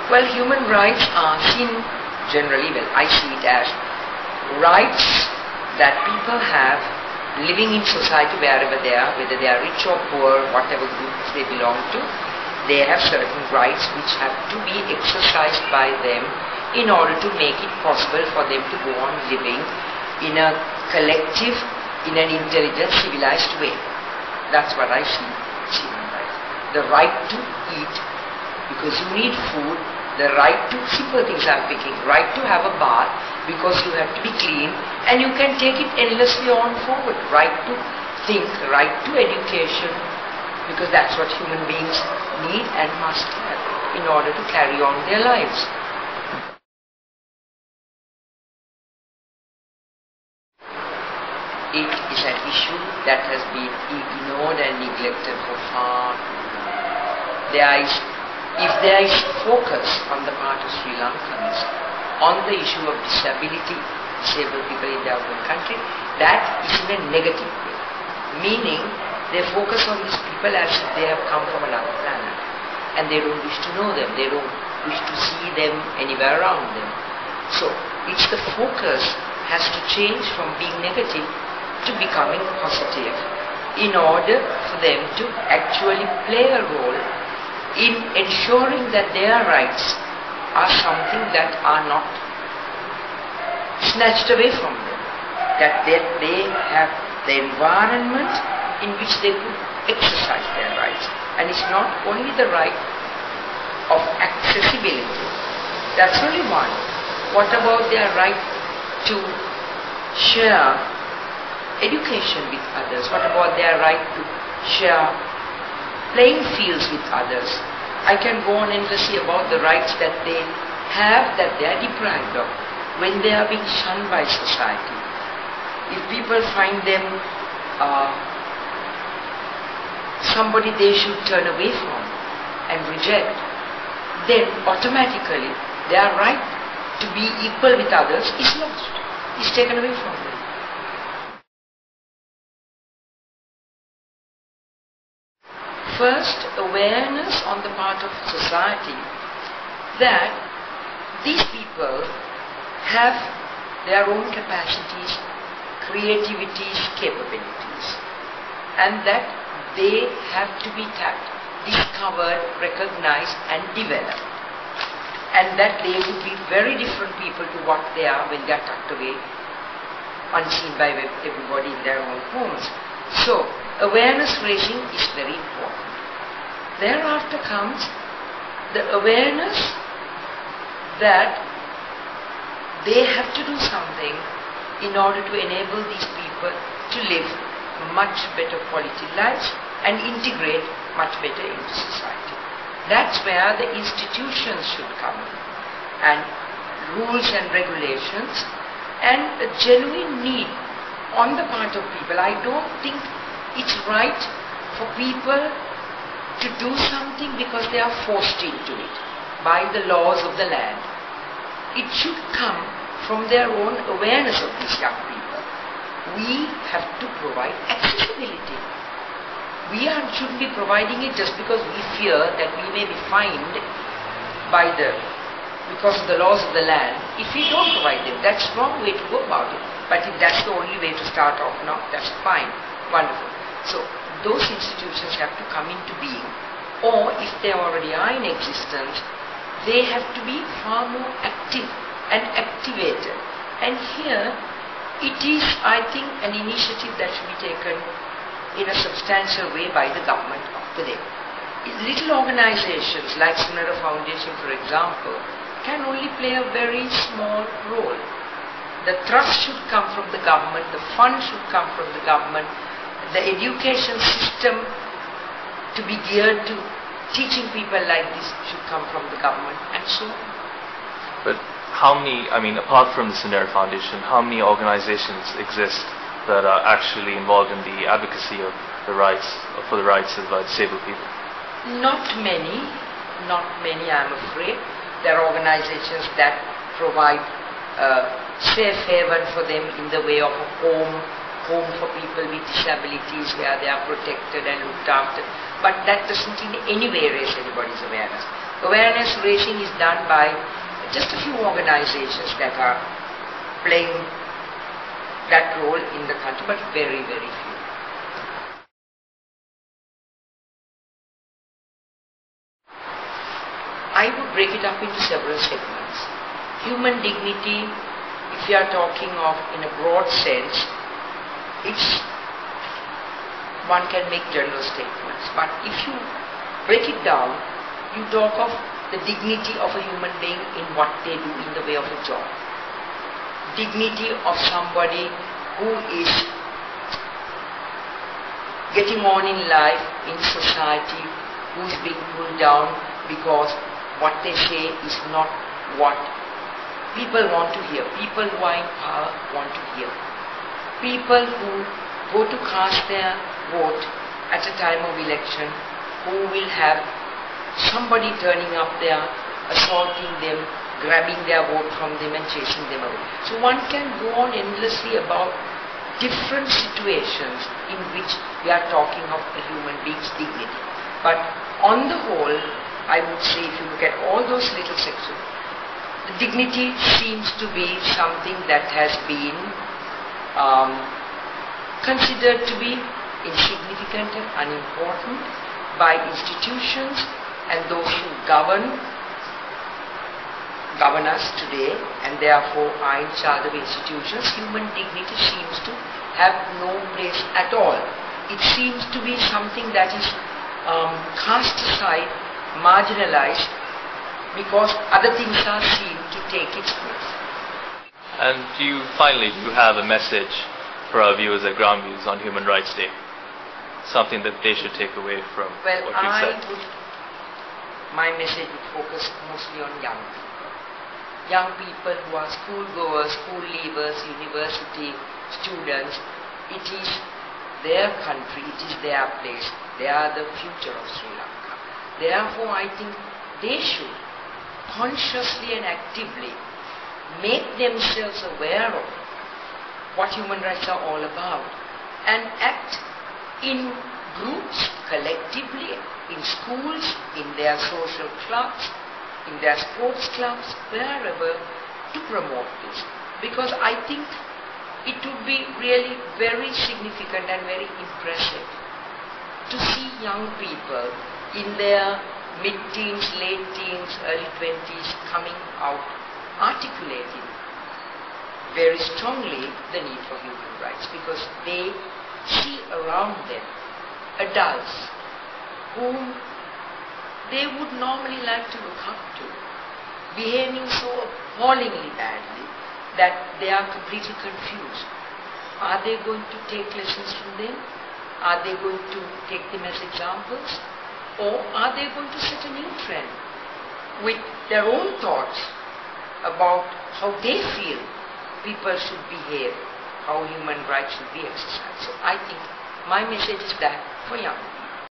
Well, human rights are seen generally, well, I see it as rights that people have living in society wherever they are, whether they are rich or poor, whatever groups they belong to. They have certain rights which have to be exercised by them in order to make it possible for them to go on living in a collective, in an intelligent, civilized way. That's what I see human rights. The right to eat, because you need food. The right to, simple things I'm picking, right to have a bath, because you have to be clean, and you can take it endlessly on forward. Right to think, right to education, because that's what human beings need and must have in order to carry on their lives. It is an issue that has been ignored and neglected for far too long. If there is focus on the part of Sri Lankans on the issue of disability, disabled people in their own country, that is in a negative way. Meaning, they focus on these people as if they have come from another planet. And they don't wish to know them. They don't wish to see them anywhere around them. So, it's the focus has to change from being negative to becoming positive in order for them to actually play a role in ensuring that their rights are something that are not snatched away from them, that they have the environment in which they could exercise their rights. And it's not only the right of accessibility, that's only one. What about their right to share education with others? What about their right to share playing fields with others? I can go on endlessly about the rights that they have that they are deprived of when they are being shunned by society. If people find them somebody they should turn away from and reject, then automatically their right to be equal with others is lost, is taken away from them. First, awareness on the part of society that these people have their own capacities, creativities, capabilities, and that they have to be tapped, discovered, recognized and developed, and that they would be very different people to what they are when they are tucked away, unseen by everybody in their own homes. So, awareness raising is very important. Thereafter comes the awareness that they have to do something in order to enable these people to live much better quality lives and integrate much better into society. That's where the institutions should come in, and rules and regulations, and a genuine need on the part of people. I don't think it's right for people to do something because they are forced into it by the laws of the land. It should come from their own awareness of these young people. We have to provide accessibility. We shouldn't be providing it just because we fear that we may be fined because of the laws of the land. If we don't provide them, that's the wrong way to go about it. But if that's the only way to start off now, that's fine, wonderful. So those institutions have to come into being, or if they already are in existence, they have to be far more active and activated. And here, it is, I think, an initiative that should be taken in a substantial way by the government of the day. Little organizations like Sunera Foundation, for example, can only play a very small role. The trust should come from the government, the fund should come from the government, the education system to be geared to teaching people like this should come from the government, and so on. But how many, apart from the Sunera Foundation, how many organizations exist that are actually involved in the advocacy of the rights, for the rights of disabled people? Not many, I'm afraid. There are organizations that provide safe haven for them in the way of a home for people with disabilities where they are protected and looked after. But that doesn't in any way raise anybody's awareness. Awareness raising is done by just a few organizations that are playing that role in the country, but very, very few. I would break it up into several segments. Human dignity, if we are talking of in a broad sense, one can make general statements. But if you break it down, you talk of the dignity of a human being in what they do in the way of a job. Dignity of somebody who is getting on in life, in society, who is being pulled down because what they say is not what people want to hear. People who are in power want to hear. People who go to cast their vote at a time of election, who will have somebody turning up there, assaulting them, grabbing their vote from them and chasing them away. So one can go on endlessly about different situations in which we are talking of a human being's dignity. But on the whole, I would say if you look at all those little sections, the dignity seems to be something that has been considered to be insignificant and unimportant by institutions and those who govern us today and therefore are in charge of institutions. Human dignity seems to have no place at all. It seems to be something that is cast aside, marginalized, because other things are seen to take its place. And do you have a message for our viewers at Ground Views on Human Rights Day? Something that they should take away from what you said? My message would focus mostly on young people. Young people who are school-goers, school leavers, university students. It is their country, it is their place. They are the future of Sri Lanka. Therefore, I think they should consciously and actively make themselves aware of what human rights are all about and act in groups, collectively, in schools, in their social clubs, in their sports clubs, wherever, to promote this. Because I think it would be really very significant and very impressive to see young people in their mid-teens, late teens, early 20s coming out articulating very strongly the need for human rights, because they see around them adults whom they would normally like to look up to, behaving so appallingly badly that they are completely confused. Are they going to take lessons from them? Are they going to take them as examples? Or are they going to set a new trend with their own thoughts about how they feel people should behave, how human rights should be exercised? So I think my message is that for young people.